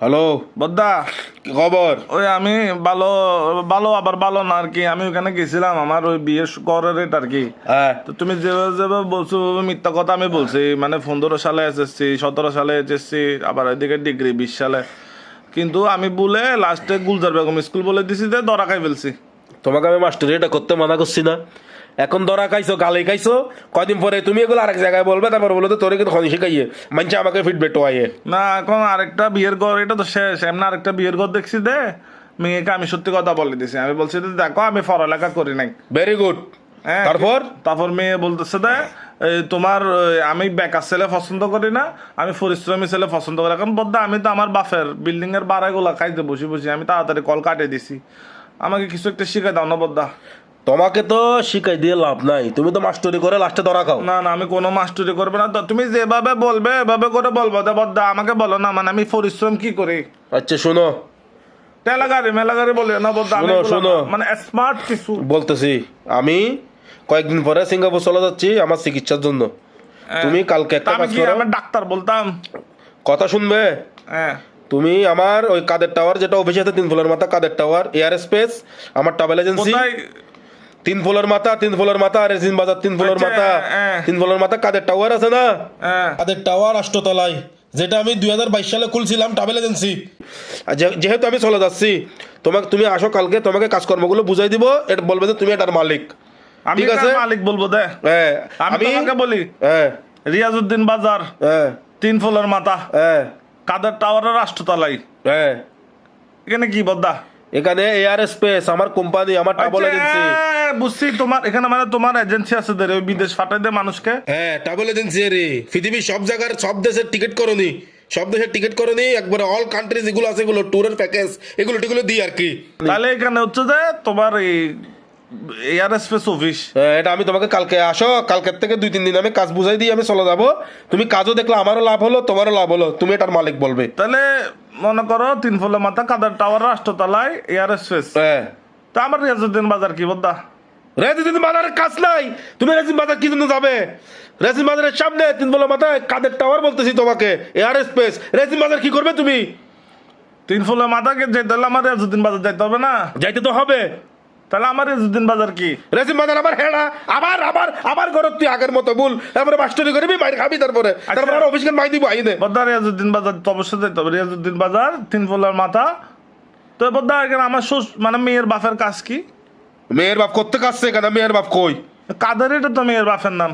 Hello বদ্দা, কি খবর? ওই আমি ভালো ভালো আবার ভালো না আর কি। আমি ওখানে গেছিলাম আমার ওই বিয়ের করার রেট আর কি। হ্যাঁ তো তুমি যেভাবে যেভাবে বলছো মিথ্যা কথা আমি বলছি, মানে 15 সালে এসএসসি, 17 সালে এসএসসি, আবার এদিকে ডিগ্রি 20 সালে। কিন্তু আমি বলে লাস্টে গুলজার বেগম স্কুল বলে দিছি, যে ধরা খাই ফেলছি। তোমাকে আমি মাস্টার এটা করতে মানা করছি না? এখন ধরা খাইছো, গালি খাইছো, কয়দিন পরে তুমি এগুলো আরেক জায়গায় বলবে, তারপর বলো তো তোরে কিন্তু খনি শিখাইয়ে মানছে আমাকে ফিডব্যাক টোয়াইয়ে। না, এখন আরেকটা বিয়ের ঘর, এটা তো শেষ। এমনি আরেকটা বিয়ের ঘর দেখছি দে, মেয়েকে আমি সত্যি কথা বলে দিছি। আমি বলছি যে দেখো আমি পড়ালেখা করি নাই। Very good. হ্যাঁ, তারপর তারপর মেয়ে বলতেছে দে তোমার আমি বেকার ছেলে পছন্দ করি না, আমি পরিশ্রমী ছেলে পছন্দ করি। এখন বলতে আমি তো আমার বাপের বিল্ডিং এর বাড়াগুলা খাইতে বসে বসে আমি তাড়াতাড়ি কল কাটিয়ে দিছি। আমাকে কিছু একটা শিখাই দাও না বদ্দা। তোমাকে তো শিখাই দিয়ে লাভ নাই, তুমি তো মাস্টারি করে লাস্টে ধরা খাও। না না, আমি কোনো মাস্টারি করবো না। তো তুমি যেভাবে বলবে এভাবে করে বলবো দে বদ্দা, আমাকে বলো না, মানে আমি পরিশ্রম কি করি। আচ্ছা শোনো, মেলাগাড়ি বলে না বদ্দা, আমি শোনো, এগুলা শোনো। না, মানে স্মার্ট কিছু। বলতেছি আমি কয়েকদিন পরে সিঙ্গাপুর চলে যাচ্ছি আমার চিকিৎসার জন্য। তুমি কালকে তা একটা আমি কাজ কি করো, আমার ডাক্তার বলতাম? কথা শুনবে? হ্যাঁ, তুমি আমার ওই কাদের টাওয়ার, যেটা অফিসে আছে 3 ফ্লোরের মাথা কাদের টাওয়ার এয়ার স্পেস, আমার ট্রাভেল এজেন্সি কোথায়? 3 ফ্লোরের মাথা, 3 ফ্লোরের মাথা রেজিন বাজার 3 ফ্লোরের আচ্ছা, মাথা, হ্যাঁ। 3 ফ্লোরের মাথা কাদের টাওয়ার আছে না? হ্যাঁ, কাদের টাওয়ার অষ্টতলায়, যেটা আমি 2022 সালে খুলছিলাম ট্রাভেল এজেন্সি। যেহেতু আমি চলে যাচ্ছি, তুমি আসো কালকে, তোমাকে কাজকর্মগুলো বুঝাই দিব, এটা বলবে যে তুমি এটার মালিক। আমি ঠিক আছে? কার মালিক বলবো দে। হ্যাঁ আমি তোমাকে বলি, হ্যাঁ রিয়াজউদ্দিন বাজার, হ্যাঁ 3 ফ্লোর মাথা, হ্যাঁ কাদের টাওয়ারের রাষ্ট্রতলায়। হ্যাঁ এখানে কি বদ্দা? এখানে এয়ার স্পেস আমার কোম্পানি, আমার ট্রাভেল আচ্ছা, এজেন্সি। বুঝছি, তোমার এখানে মানে তোমার এজেন্সি আছে দে, ওই বিদেশ পাঠাই দে মানুষকে। হ্যাঁ ট্রাভেল এজেন্সি রে, পৃথিবীর সব জায়গার সব দেশের টিকিট করনি, সব দেশের টিকিট করনি, একবারে অল কান্ট্রিজ এগুলো আছে, এগুলো ট্যুরের প্যাকেজ, এগুলো টিগুলো দিই আর কি। তাহলে এখানে হচ্ছে যে তোমার এই এয়ার স্পেস অফিস। হ্যাঁ, এটা আমি তোমাকে কালকে আসো, কালকের থেকে 2-3 দিন আমি কাজ বুঝাই দিই, আমি চলে যাবো। তুমি কাজও দেখলে আমারও লাভ হলো, তোমারও লাভ হলো, তুমি এটার মালিক বলবে। তাহলে মনে করো 3 ফ্লোর মাথা কাদের টাওয়ার রাষ্ট্রতলায় এয়ার স্পেস। হ্যাঁ, তা আমার রিয়াজউদ্দিন বাজার কি বদ্দা? রেজিন বাজারের কাজ নাই, তুমি রেজিন বাজার কি জন্য যাবে? রেজিন বাজারের সামনে 3 ফ্লোর মাথায় কাদের টাওয়ার বলতেছি তোমাকে, এয়ার স্পেস। রেজিন বাজার কি করবে তুমি? 3 ফ্লোর মাথাকে যেতে হলে আমার রিয়াজউদ্দিন বাজার যাইতে হবে না? যাইতে তো হবে। তাহলে আমার রিয়াজউদ্দিন বাজার কি? রেজিন বাজার আবার হেড়া, আবার আবার আবার ঘর তুই আগের মতো বল, তারপরে মাস্টারি করবি, মাইর খাবি, তারপরে তারপরে অফিস কেন মাই দিব আইনে। বদ্দা রিয়াজউদ্দিন বাজার তো অবশ্যই যেতে হবে। রিয়াজউদ্দিন বাজার 3 ফ্লোর মাথা। তো বদ্দা এখানে আমার মানে মেয়ের বাপের কাজ কি? মেয়ের বাপ করতে কাজছে এখানে, মেয়ের বাপ কই? কাদের, এটা তো মেয়ের বাপের নাম।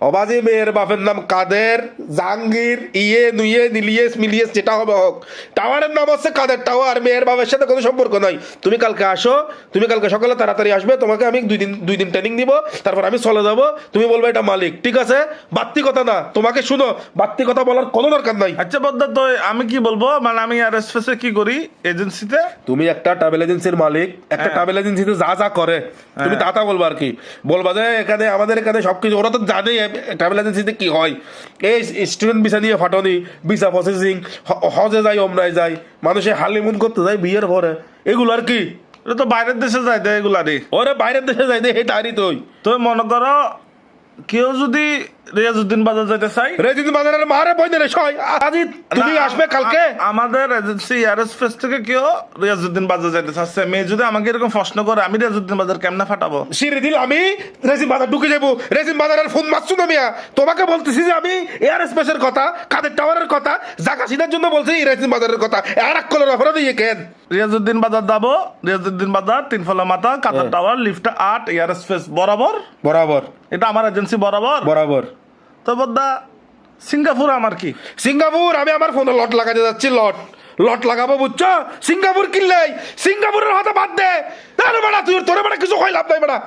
অবাজি মেয়ের বাপের নাম কাদের, জাহাঙ্গীর, ইয়ে নুয়ে নিলিয়েস মিলিয়েস যেটা হবে হোক, টাওয়ারের নাম হচ্ছে কাদের টাওয়ার, মেয়ের বাপের সাথে কোনো সম্পর্ক নাই। তুমি কালকে আসো, তুমি কালকে সকালে তাড়াতাড়ি আসবে, তোমাকে আমি 2 দিন ট্রেনিং দিব, তারপর আমি চলে যাব, তুমি বলবে এটা মালিক। ঠিক আছে? বাড়তি কথা না, তোমাকে শুনো, বাড়তি কথা বলার কোনো দরকার নাই। আচ্ছা বদ্দা, তো আমি কি বলবো, মানে আমি এয়ার স্পেসে কি করি এজেন্সিতে? তুমি একটা ট্রাভেল এজেন্সির মালিক, একটা ট্রাভেল এজেন্সিতে যা যা করে তুমি তা তা বলবা আর কি। বলবা যে এখানে আমাদের এখানে সবকিছু, ওরা তো জানেই ট্রাভেল এজেন্সিতে কি হয়। এই স্টুডেন্ট ভিসা নিয়ে ফাটনি, ভিসা প্রসেসিং, হজে যায়, ওমরায় যায়, মানুষে হালিমুন করতে যায় বিয়ের পরে, এগুলো আর কি। এটা তো বাইরের দেশে যাই দে এগুলারই। ওরে বাইরের দেশে যায় এই তারই তুই। তো মনে করো কেউ যদি রিয়াজউদ্দিন বাজার যেতে চাই, রেজিন বাজারের মারে বইনে রে সয় আজি, তুমি আসবে কালকে। আমাদের এজেন্সি এয়ার স্পেস থেকে কেউ রিয়াজউদ্দিন বাজার যেতে চাচ্ছে, মেয়ে যদি আমাকে এরকম প্রশ্ন করে, আমি রিয়াজউদ্দিন বাজার কেমনে ফাটাবো? সিঁড়ি দিল আমি রেজিন বাজার ঢুকে যাবো, রেজিন বাজারের ফোন মারছু না মিয়া। তোমাকে বলতেছি যে আমি এয়ার স্পেসের কথা, কাদের টাওয়ারের কথা, জায়গা চিনার জন্য বলছি, রেজিন বাজারের কথা আর এক কলের অফারে দিয়ে কেন। রিয়াজউদ্দিন বাজার যাবো, রিয়াজউদ্দিন বাজার 3 ফ্লোর মাথা কাতার টাওয়ার লিফট 8 এয়ার স্পেস বরাবর। বরাবর এটা আমার এজেন্সি বরাবর। বরাবর। তো বদ্দা সিঙ্গাপুর আমার কি? সিঙ্গাপুর আমি আমার ফোনে লট লাগাতে যাচ্ছি, লট লাগাবো, বুঝছো? সিঙ্গাপুর কিনলেই সিঙ্গাপুরের কথা বাদ দে, তোরে বেড়া কিছু হয় লাভ নাই বেড়া।